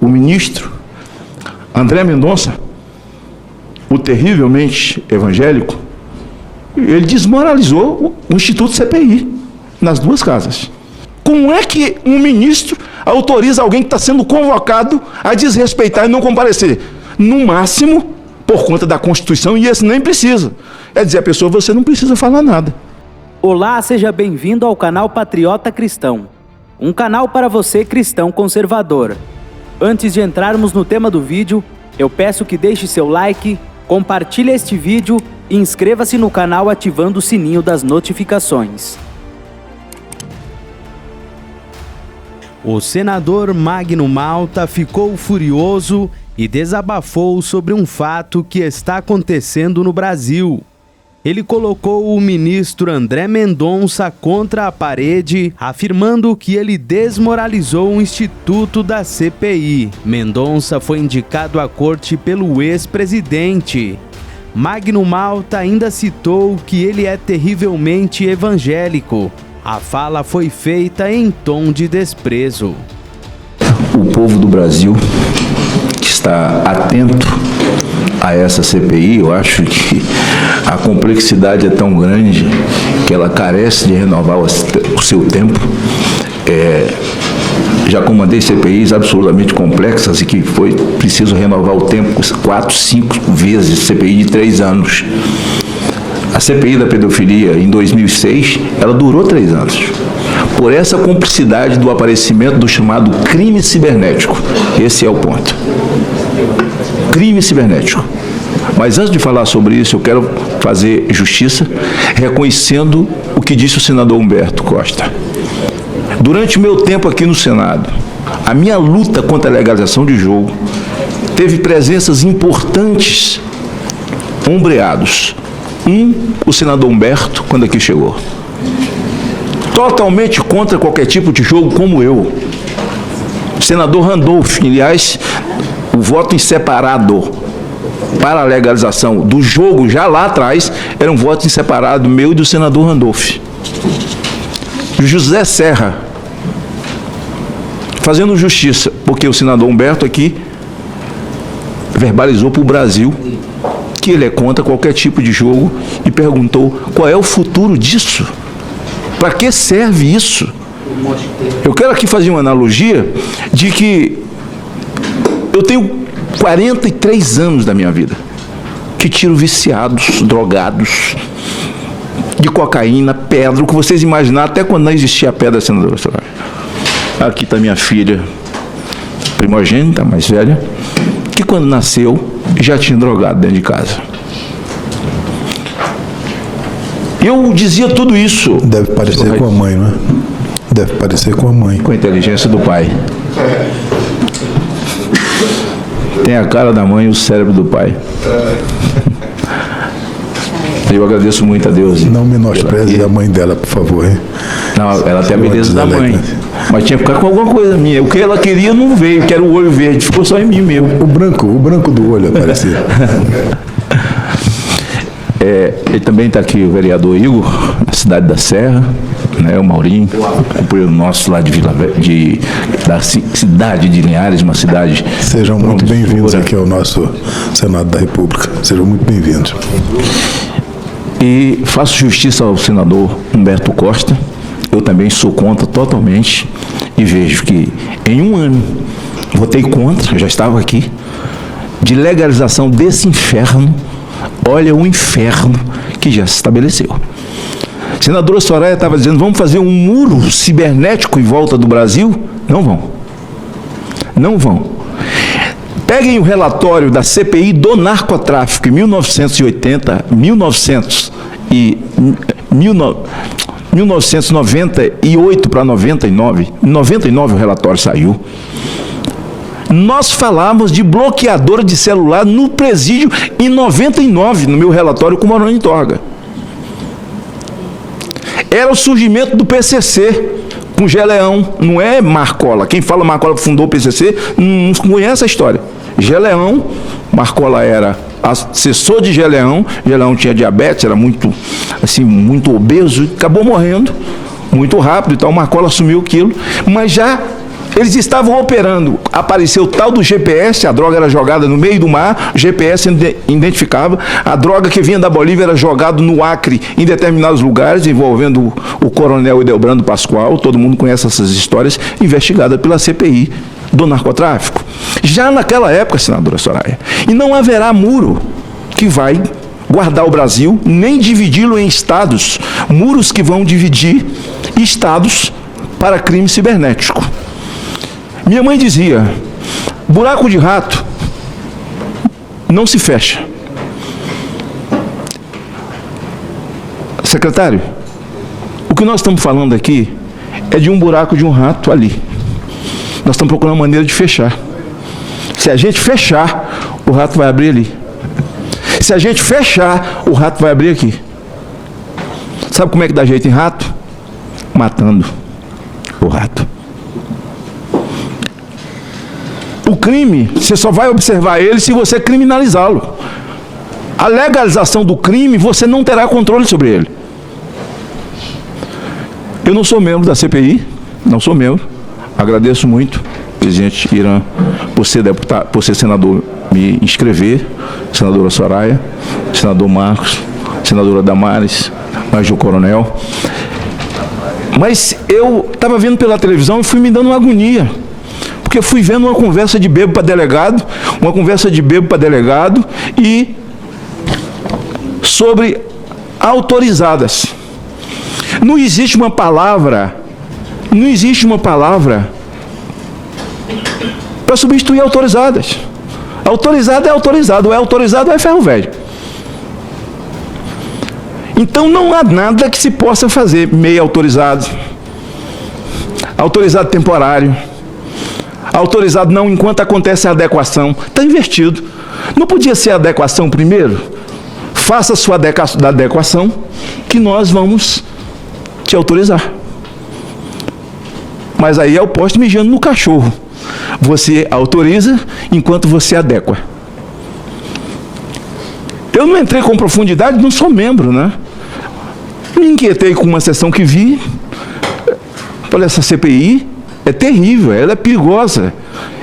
o ministro André Mendonça, o terrivelmente evangélico, ele desmoralizou o Instituto CPI nas duas casas. Como é que um ministro autoriza alguém que está sendo convocado a desrespeitar e não comparecer? No máximo, por conta da Constituição, e esse nem precisa. É dizer à pessoa, você não precisa falar nada. Olá, seja bem-vindo ao canal Patriota Cristão. Um canal para você cristão conservador. Antes de entrarmos no tema do vídeo, eu peço que deixe seu like, compartilhe este vídeo e inscreva-se no canal ativando o sininho das notificações. O senador Magno Malta ficou furioso e desabafou sobre um fato que está acontecendo no Brasil. Ele colocou o ministro André Mendonça contra a parede, afirmando que ele desmoralizou o Instituto da CPI. Mendonça foi indicado à corte pelo ex-presidente. Magno Malta ainda citou que ele é terrivelmente evangélico. A fala foi feita em tom de desprezo. O povo do Brasil que está atento a essa CPI, eu acho que a complexidade é tão grande que ela carece de renovar o seu tempo. Já comandei CPIs absolutamente complexas e que foi preciso renovar o tempo 4, 5 vezes, CPI de 3 anos. A CPI da pedofilia, em 2006, ela durou 3 anos. Por essa cumplicidade do aparecimento do chamado crime cibernético. Esse é o ponto. Crime cibernético. Mas antes de falar sobre isso, eu quero fazer justiça, reconhecendo o que disse o senador Humberto Costa. Durante o meu tempo aqui no Senado, a minha luta contra a legalização de jogo teve presenças importantes, ombreados. O senador Humberto, quando aqui chegou, totalmente contra qualquer tipo de jogo, como eu. O senador Randolph, aliás, o voto em separado para a legalização do jogo, já lá atrás, era um voto em separado meu e do senador Randolph. José Serra, fazendo justiça, porque o senador Humberto aqui verbalizou para o Brasil que ele é contra qualquer tipo de jogo e perguntou qual é o futuro disso. Para que serve isso? Eu quero aqui fazer uma analogia de que eu tenho 43 anos da minha vida que tiro viciados, drogados, de cocaína, pedra, o que vocês imaginaram, até quando não existia a pedra, senadora. Aqui está minha filha primogênita, mais velha, que quando nasceu já tinha drogado dentro de casa. Eu dizia tudo isso. Deve parecer com a mãe, não é? Deve parecer com a mãe. Com a inteligência do pai. Tem a cara da mãe e o cérebro do pai. Eu agradeço muito a Deus. Não menospreze a mãe dela, por favor, hein? Não, ela tem a beleza da mãe. Mas tinha que ficar com alguma coisa minha. O que ela queria não veio, que era o olho verde. Ficou só em mim mesmo. O branco do olho apareceu. Ele também está aqui, o vereador Igor, na cidade da Serra, né, o Maurinho, companheiro nosso lá da cidade de Linhares, uma cidade... Sejam muito bem-vindos aqui ao nosso Senado da República. Sejam muito bem-vindos. E faço justiça ao senador Humberto Costa. Eu também sou contra totalmente e vejo que em um ano votei contra, já estava aqui, de legalização desse inferno. Olha o inferno que já se estabeleceu. A senadora Soraya estava dizendo, vamos fazer um muro cibernético em volta do Brasil? Não vão. Não vão. Peguem o relatório da CPI do narcotráfico em 1998 para 99. Em 99 o relatório saiu. Nós falávamos de bloqueadora de celular no presídio em 99, no meu relatório com o Maroni Torga. Era o surgimento do PCC, com Geleão, não é Marcola. Quem fala Marcola fundou o PCC, não conhece a história. Geleão, Marcola era assessor de Geleão, Geleão tinha diabetes, era muito obeso, acabou morrendo muito rápido, então Marcola assumiu aquilo, mas já Eles estavam operando, apareceu o tal do GPS, a droga era jogada no meio do mar, o GPS identificava, a droga que vinha da Bolívia era jogada no Acre, em determinados lugares, envolvendo o coronel Edelbrando Pascoal, todo mundo conhece essas histórias, investigada pela CPI do narcotráfico. Já naquela época, senadora Soraya, e não haverá muro que vai guardar o Brasil, nem dividi-lo em estados, muros que vão dividir estados para crime cibernético. Minha mãe dizia, buraco de rato não se fecha. Secretário, o que nós estamos falando aqui é de um buraco de um rato ali. Nós estamos procurando uma maneira de fechar. Se a gente fechar, o rato vai abrir ali. Se a gente fechar, o rato vai abrir aqui. Sabe como é que dá jeito em rato? Matando o rato. O crime, você só vai observar ele se você criminalizá-lo. A legalização do crime, você não terá controle sobre ele. Eu não sou membro da CPI, não sou membro. Agradeço muito, presidente Irã, por ser deputado, por ser senador, me inscrever, senadora Soraya, senador Marcos, senadora Damares, Major Coronel. Mas eu estava vendo pela televisão e fui me dando uma agonia. Porque fui vendo uma conversa de bêbado para delegado, e sobre autorizadas. Não existe uma palavra para substituir autorizadas. Autorizado é autorizado, é autorizado é ferro velho. Então não há nada que se possa fazer meio autorizado, autorizado temporário, autorizado não enquanto acontece a adequação. Está invertido. Não podia ser a adequação primeiro? Faça a sua adequação que nós vamos te autorizar. Mas aí é o poste mijando no cachorro. Você autoriza enquanto você adequa. Eu não entrei com profundidade, não sou membro, né? Me inquietei com uma sessão que vi. Olha, essa CPI é terrível, ela é perigosa.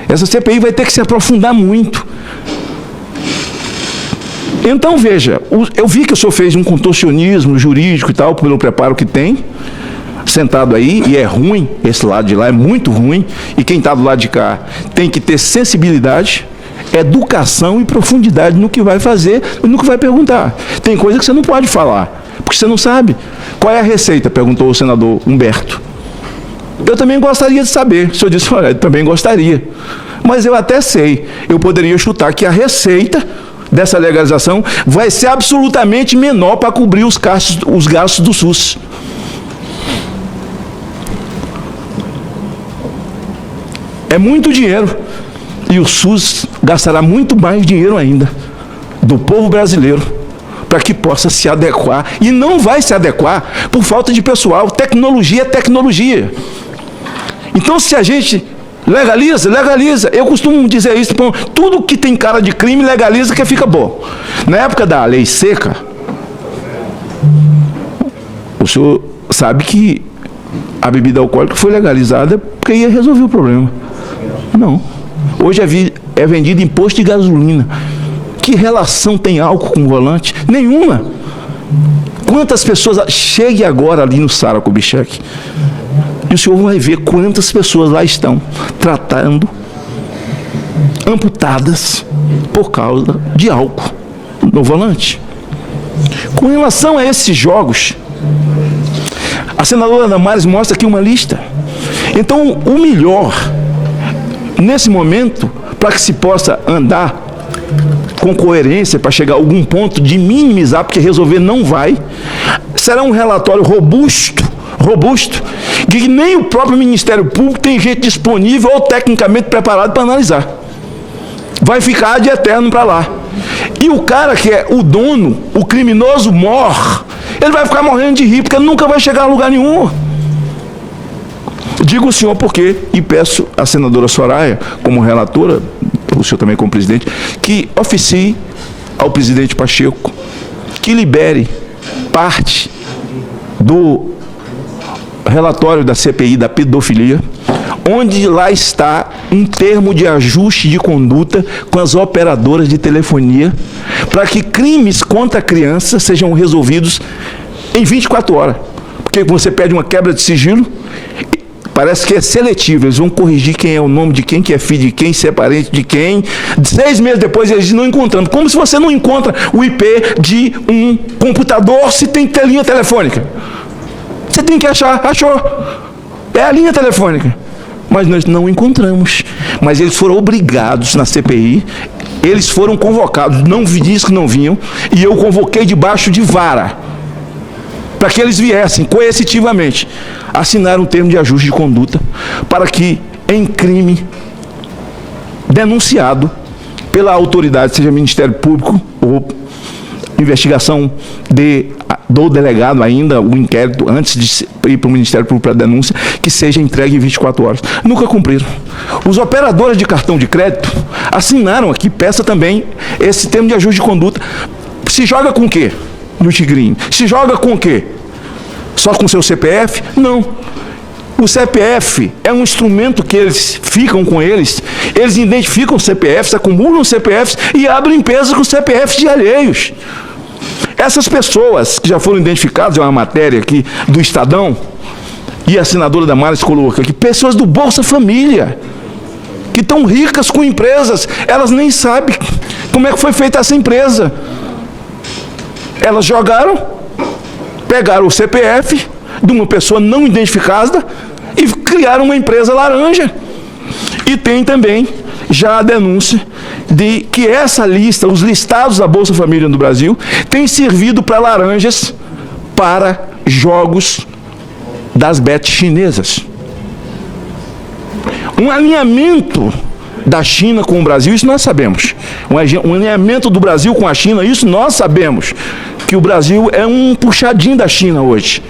Essa CPI vai ter que se aprofundar muito. Então, veja, eu vi que o senhor fez um contorcionismo jurídico e tal, pelo preparo que tem, sentado aí, e é ruim, esse lado de lá é muito ruim, e quem está do lado de cá tem que ter sensibilidade, educação e profundidade no que vai fazer e no que vai perguntar. Tem coisa que você não pode falar, porque você não sabe. Qual é a receita? Perguntou o senador Humberto. Eu também gostaria de saber. O senhor disse, olha, eu também gostaria. Mas eu até sei, eu poderia chutar que a receita dessa legalização vai ser absolutamente menor para cobrir os gastos do SUS. É muito dinheiro. E o SUS gastará muito mais dinheiro ainda do povo brasileiro para que possa se adequar. E não vai se adequar por falta de pessoal. Tecnologia é tecnologia. Então, se a gente legaliza, legaliza. Eu costumo dizer isso, tudo que tem cara de crime legaliza que fica bom. Na época da lei seca, o senhor sabe que a bebida alcoólica foi legalizada porque ia resolver o problema. Não. Hoje é vendido em posto de gasolina. Que relação tem álcool com o volante? Nenhuma. Quantas pessoas... Chegue agora ali no Sara Kubitschek e o senhor vai ver quantas pessoas lá estão tratando, amputadas por causa de álcool no volante. Com relação a esses jogos, a senadora Damares mostra aqui uma lista. Então, o melhor, nesse momento, para que se possa andar com coerência, para chegar a algum ponto de minimizar, porque resolver não vai, será um relatório robusto, que nem o próprio Ministério Público tem gente disponível ou tecnicamente preparado para analisar. Vai ficar de eterno para lá. E o cara que é o dono, o criminoso morre, ele vai ficar morrendo de rir, porque nunca vai chegar a lugar nenhum. Digo o senhor porque, e peço à senadora Soraya, como relatora, o senhor também como presidente, que oficie ao presidente Pacheco que libere parte do relatório da CPI da pedofilia, onde lá está um termo de ajuste de conduta com as operadoras de telefonia, para que crimes contra a criança sejam resolvidos em 24 horas. Porque você pede uma quebra de sigilo, parece que é seletivo, eles vão corrigir quem é o nome de quem, que é filho de quem, se é parente de quem. 6 meses depois eles não encontrando. Como se você não encontra o IP de um computador se tem que ter linha telefônica. Você tem que achar, achou. É a linha telefônica. Mas nós não encontramos. Mas eles foram obrigados na CPI, eles foram convocados, não disse que não vinham, e eu convoquei debaixo de vara, para que eles viessem coercitivamente assinar um termo de ajuste de conduta, para que em crime denunciado pela autoridade, seja Ministério Público ou investigação do delegado ainda, o inquérito, antes de ir para o Ministério Público para a denúncia, que seja entregue em 24 horas. Nunca cumpriram. Os operadores de cartão de crédito assinaram aqui, peça também, esse termo de ajuste de conduta. Se joga com o quê? No Tigrinho. Se joga com o quê? Só com seu CPF? Não. O CPF é um instrumento que eles ficam com eles identificam CPFs, acumulam CPFs e abrem empresas com CPFs de alheios. Essas pessoas que já foram identificadas, é uma matéria aqui do Estadão, e a senadora Damares coloca aqui, pessoas do Bolsa Família, que estão ricas com empresas, elas nem sabem como é que foi feita essa empresa. Elas jogaram, pegaram o CPF de uma pessoa não identificada e criaram uma empresa laranja. E tem também já a denúncia de que essa lista, os listados da Bolsa Família no Brasil, tem servido para laranjas para jogos das bets chinesas. Um alinhamento da China com o Brasil, isso nós sabemos. Um alinhamento do Brasil com a China, isso nós sabemos. Que o Brasil é um puxadinho da China hoje.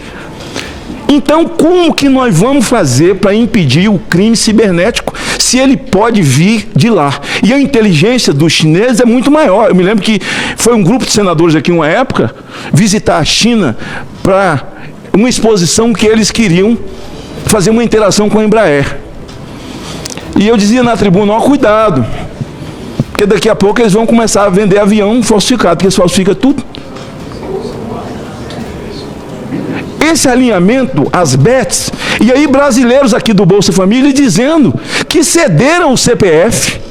Então, como que nós vamos fazer para impedir o crime cibernético se ele pode vir de lá? E a inteligência dos chineses é muito maior. Eu me lembro que foi um grupo de senadores aqui, uma época, visitar a China para uma exposição que eles queriam fazer uma interação com a Embraer. E eu dizia na tribuna, ó, cuidado, porque daqui a pouco eles vão começar a vender avião falsificado, porque eles falsificam tudo. Esse alinhamento, as bets, e aí brasileiros aqui do Bolsa Família dizendo que cederam o CPF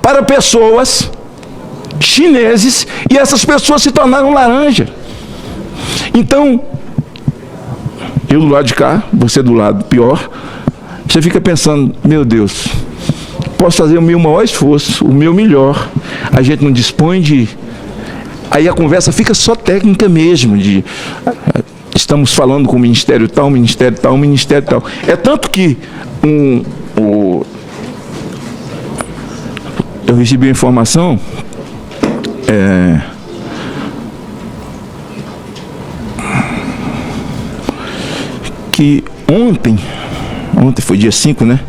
para pessoas chineses e essas pessoas se tornaram laranja. Então, eu do lado de cá, você do lado pior, você fica pensando, meu Deus, posso fazer o meu maior esforço, o meu melhor, a gente não dispõe de... Aí a conversa fica só técnica mesmo, de... Estamos falando com o Ministério tal, Ministério tal, Ministério tal. É tanto que eu recebi a informação que ontem foi dia 5, né?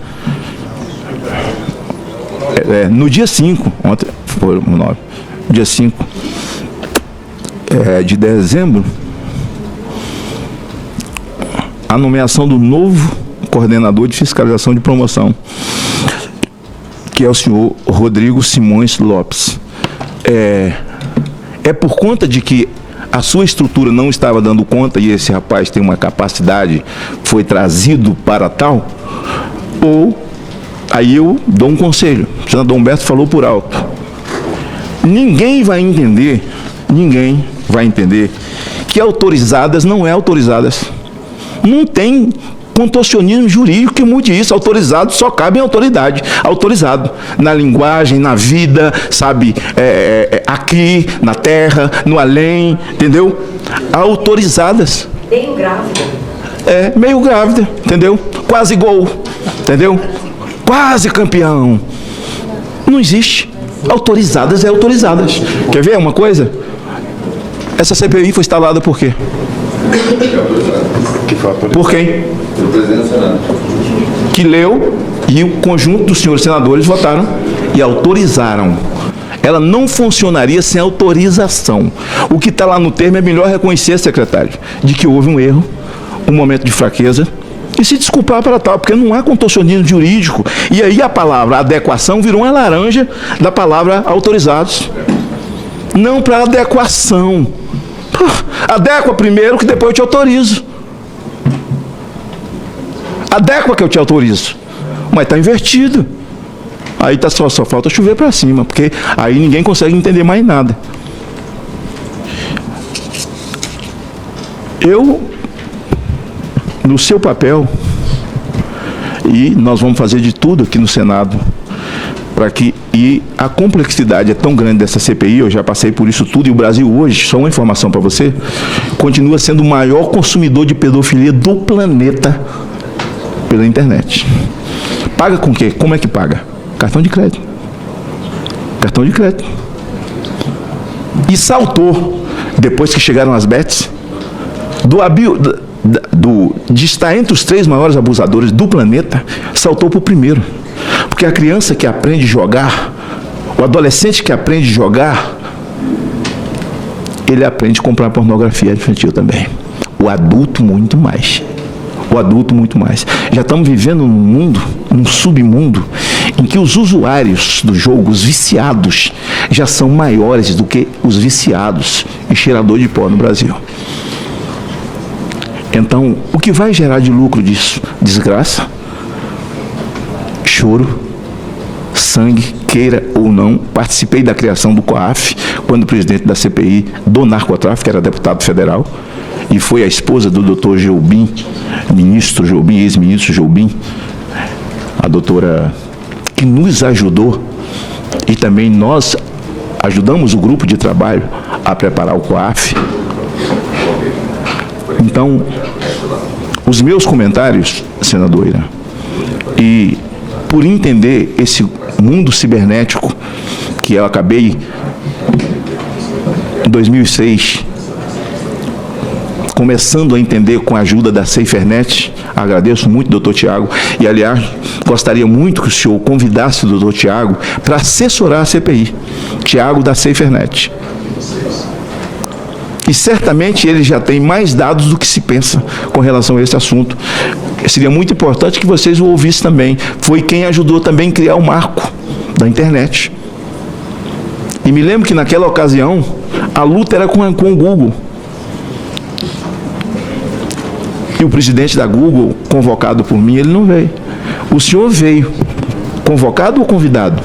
No dia 5, ontem foi o 9, dia 5 de dezembro, a nomeação do novo coordenador de fiscalização de promoção, que é o senhor Rodrigo Simões Lopes. É por conta de que a sua estrutura não estava dando conta e esse rapaz tem uma capacidade, foi trazido para tal, ou aí eu dou um conselho, o senador Humberto falou por alto, ninguém vai entender que autorizadas não é autorizadas. Não tem contorcionismo jurídico que mude isso. Autorizado só cabe em autoridade. Autorizado na linguagem, na vida, sabe, aqui, na terra, no além, entendeu? Autorizadas. Meio grávida. Meio grávida, entendeu? Quase gol, entendeu? Quase campeão. Não existe. Autorizadas é autorizadas. Quer ver uma coisa? Essa CPI foi instalada por quê? Por quem? Pelo presidente do Senado. Que leu e o conjunto dos senhores senadores votaram e autorizaram. Ela não funcionaria sem autorização. O que está lá no termo é melhor reconhecer, secretário, de que houve um erro, um momento de fraqueza, e se desculpar para tal, porque não há contorcionismo jurídico. E aí a palavra adequação virou uma laranja da palavra autorizados. Não para adequação. Adequa primeiro, que depois eu te autorizo. Adequa que eu te autorizo. Mas está invertido. Aí tá só falta chover para cima, porque aí ninguém consegue entender mais nada. Eu, no seu papel, e nós vamos fazer de tudo aqui no Senado, para que, e a complexidade é tão grande dessa CPI, eu já passei por isso tudo, e o Brasil hoje, só uma informação para você, continua sendo o maior consumidor de pedofilia do planeta pela internet. Paga com o quê? Como é que paga? Cartão de crédito. Cartão de crédito. E saltou, depois que chegaram as bets, de estar entre os 3 maiores abusadores do planeta, saltou para o primeiro. Porque a criança que aprende a jogar, o adolescente que aprende a jogar, ele aprende a comprar pornografia infantil também. O adulto muito mais. O adulto muito mais. Já estamos vivendo num mundo, num submundo, em que os usuários do jogo, os viciados, já são maiores do que os viciados em cheirador de pó no Brasil. Então, o que vai gerar de lucro disso? Desgraça, choro, sangue, queira ou não. Participei da criação do COAF, quando o presidente da CPI do narcotráfico era deputado federal, e foi a esposa do doutor Jobim, ministro Jobim, ex-ministro Jobim, a doutora que nos ajudou, e também nós ajudamos o grupo de trabalho a preparar o COAF. Então, os meus comentários, senadora, e por entender esse mundo cibernético que eu acabei em 2006 começando a entender com a ajuda da SaferNet, agradeço muito, doutor Tiago, e aliás, gostaria muito que o senhor convidasse o doutor Tiago para assessorar a CPI, Tiago da SaferNet. E certamente ele já tem mais dados do que se pensa com relação a esse assunto. Seria muito importante que vocês o ouvissem também. Foi quem ajudou também a criar o marco da internet. E me lembro que naquela ocasião, a luta era com o Google. E o presidente da Google, convocado por mim, ele não veio. O senhor veio. Convocado ou convidado?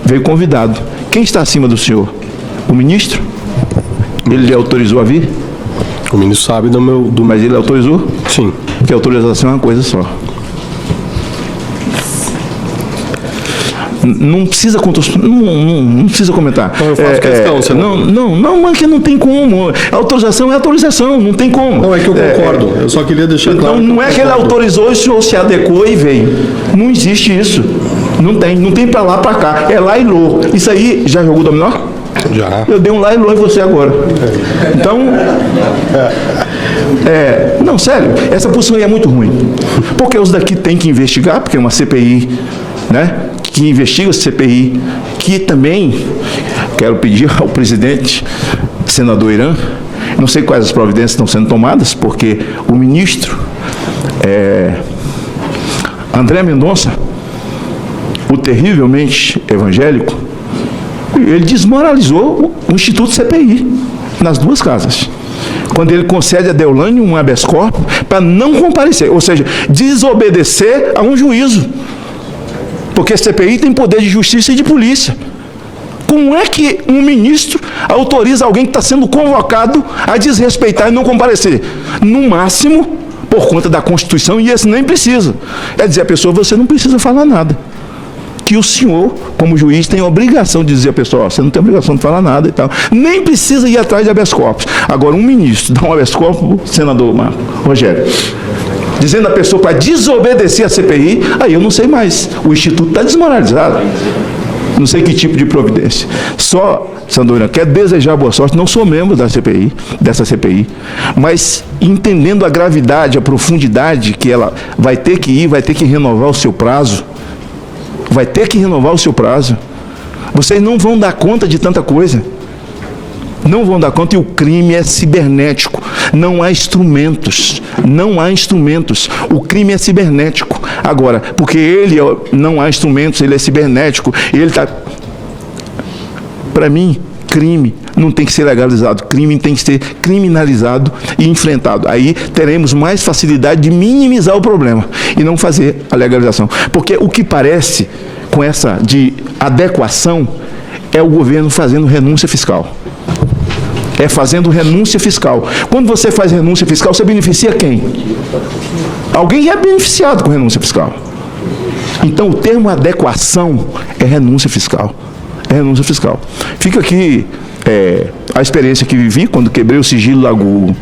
Veio convidado. Quem está acima do senhor? O ministro? Ele lhe autorizou a vir? O ministro sabe do meu... Mas ele autorizou? Sim. Porque a autorização é uma coisa só. Não precisa não precisa comentar. Não, eu faço questão, senador. Não, mas que não tem como. A autorização é autorização, não tem como. Não, é que eu concordo. Eu só queria deixar claro. Então, não é que ele autorizou e o senhor se adequou e veio. Não existe isso. Não tem pra lá, pra cá. É lá e lô. Isso aí, já jogou dominó? Já. Eu dei um lá e lô em você agora. Então, não, sério, essa posição aí é muito ruim. Porque os daqui tem que investigar, porque é uma CPI, né? Que investiga a CPI, que também quero pedir ao presidente, senador Irã, não sei quais as providências estão sendo tomadas, porque o ministro André Mendonça, o terrivelmente evangélico, ele desmoralizou o Instituto CPI nas duas casas. Quando ele concede a Deolane um habeas corpus para não comparecer, ou seja, desobedecer a um juízo. Porque a CPI tem poder de justiça e de polícia. Como é que um ministro autoriza alguém que está sendo convocado a desrespeitar e não comparecer? No máximo, por conta da Constituição, e esse nem precisa. É dizer à pessoa, você não precisa falar nada. Que o senhor, como juiz, tem a obrigação de dizer à pessoa, você não tem obrigação de falar nada e tal. Nem precisa ir atrás de habeas corpus. Agora, um ministro dá um habeas corpus, senador Rogério, dizendo à pessoa para desobedecer a CPI, aí eu não sei mais. O Instituto está desmoralizado. Não sei que tipo de providência. Só, Sandora, quero desejar boa sorte, não sou membro da CPI, dessa CPI, mas entendendo a gravidade, a profundidade que ela vai ter que ir, vai ter que renovar o seu prazo. Vai ter que renovar o seu prazo. Vocês não vão dar conta de tanta coisa. Não vão dar conta, e o crime é cibernético. Não há instrumentos. Não há instrumentos. O crime é cibernético. Agora, porque ele não há instrumentos, ele é cibernético, ele está... Para mim, crime não tem que ser legalizado. Crime tem que ser criminalizado e enfrentado. Aí teremos mais facilidade de minimizar o problema e não fazer a legalização. Porque o que parece com essa de adequação é o governo fazendo renúncia fiscal. É fazendo renúncia fiscal. Quando você faz renúncia fiscal, você beneficia quem? Alguém é beneficiado com renúncia fiscal. Então, o termo adequação é renúncia fiscal. É renúncia fiscal. Fica aqui a experiência que vivi quando quebrei o sigilo da Google.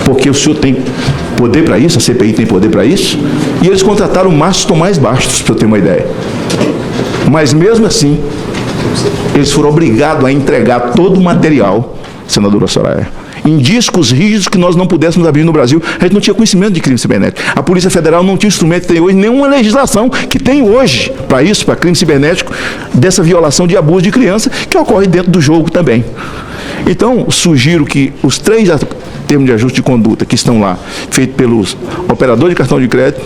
Porque o senhor tem poder para isso, a CPI tem poder para isso, e eles contrataram o Márcio Tomás Bastos, para eu ter uma ideia. Mas mesmo assim, eles foram obrigados a entregar todo o material, senadora Soraya, em discos rígidos que nós não pudéssemos abrir no Brasil. A gente não tinha conhecimento de crime cibernético. A Polícia Federal não tinha instrumento, tem hoje nenhuma legislação que tem hoje para isso, para crime cibernético, dessa violação de abuso de criança, que ocorre dentro do jogo também. Então, sugiro que os 3 termos de ajuste de conduta que estão lá, feitos pelos operadores de cartão de crédito,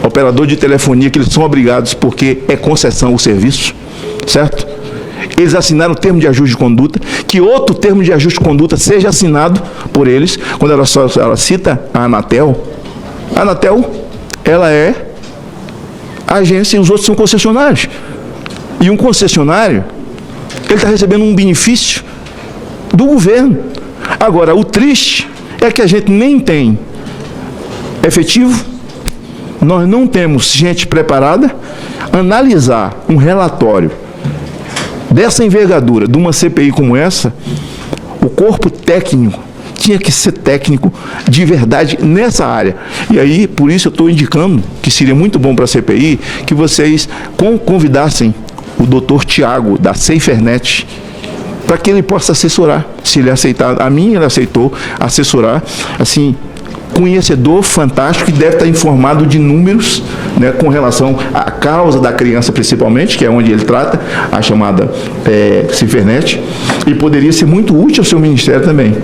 operador de telefonia, que eles são obrigados porque é concessão o serviço, certo? Eles assinaram o termo de ajuste de conduta, que outro termo de ajuste de conduta seja assinado por eles. Quando ela cita a Anatel, ela é a agência e os outros são concessionários. E um concessionário, ele está recebendo um benefício do governo. Agora, o triste é que a gente nem tem efetivo, nós não temos gente preparada. Analisar um relatório dessa envergadura, de uma CPI como essa, o corpo técnico tinha que ser técnico de verdade nessa área. E aí, por isso eu estou indicando que seria muito bom para a CPI que vocês convidassem o doutor Tiago, da SaferNet, para que ele possa assessorar. Se ele aceitar, a mim ele aceitou assessorar, assim, conhecedor fantástico, que deve estar informado de números, né, com relação à causa da criança, principalmente, que é onde ele trata, a chamada SaferNet, e poderia ser muito útil ao seu ministério também,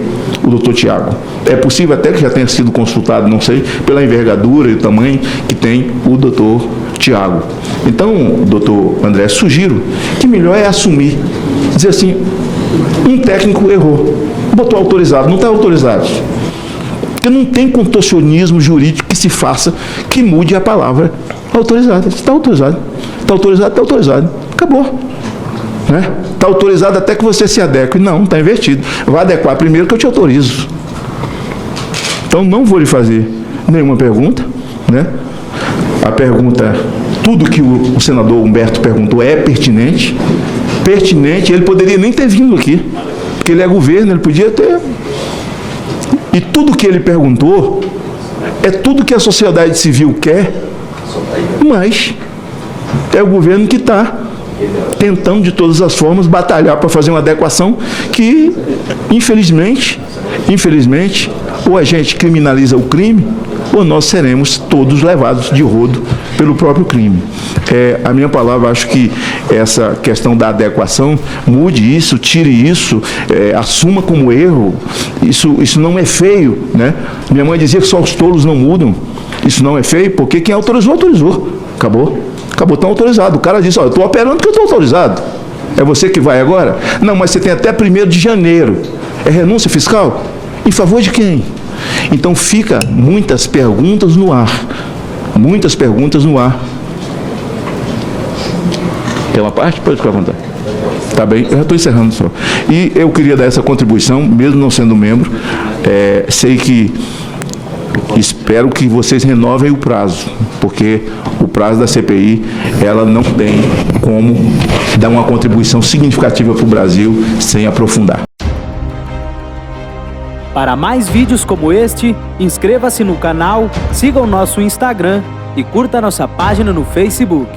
o doutor Tiago. É possível até que já tenha sido consultado, não sei, pela envergadura e o tamanho que tem o doutor Tiago. Então, doutor André, sugiro que melhor é assumir, dizer assim, um técnico errou, botou autorizado, não está autorizado. Porque não tem contorcionismo jurídico que se faça que mude a palavra autorizada. Está autorizado. Está autorizado, está autorizado. Acabou. Né? Está autorizado até que você se adeque. Não, está invertido. Vai adequar primeiro que eu te autorizo. Então não vou lhe fazer nenhuma pergunta. Né? A pergunta, tudo que o senador Humberto perguntou é pertinente. Pertinente, ele poderia nem ter vindo aqui. Porque ele é governo, ele podia ter... E tudo que ele perguntou é tudo que a sociedade civil quer, mas é o governo que está tentando de todas as formas batalhar para fazer uma adequação que, infelizmente, ou a gente criminaliza o crime, ou nós seremos todos levados de rodo pelo próprio crime. A minha palavra, acho que essa questão da adequação, mude isso, tire isso, assuma como erro, isso não é feio, né? Minha mãe dizia que só os tolos não mudam, isso não é feio, porque quem autorizou, autorizou, acabou, está autorizado. O cara disse, eu estou operando porque eu estou autorizado, é você que vai agora? Não, mas você tem até 1º de janeiro, é renúncia fiscal? Em favor de quem? Então fica muitas perguntas no ar. Muitas perguntas no ar. Tem uma parte? Pode ficar à vontade. Tá bem, eu já estou encerrando só. E eu queria dar essa contribuição, mesmo não sendo membro. Sei que espero que vocês renovem o prazo, porque o prazo da CPI, ela não tem como dar uma contribuição significativa para o Brasil sem aprofundar. Para mais vídeos como este, inscreva-se no canal, siga o nosso Instagram e curta nossa página no Facebook.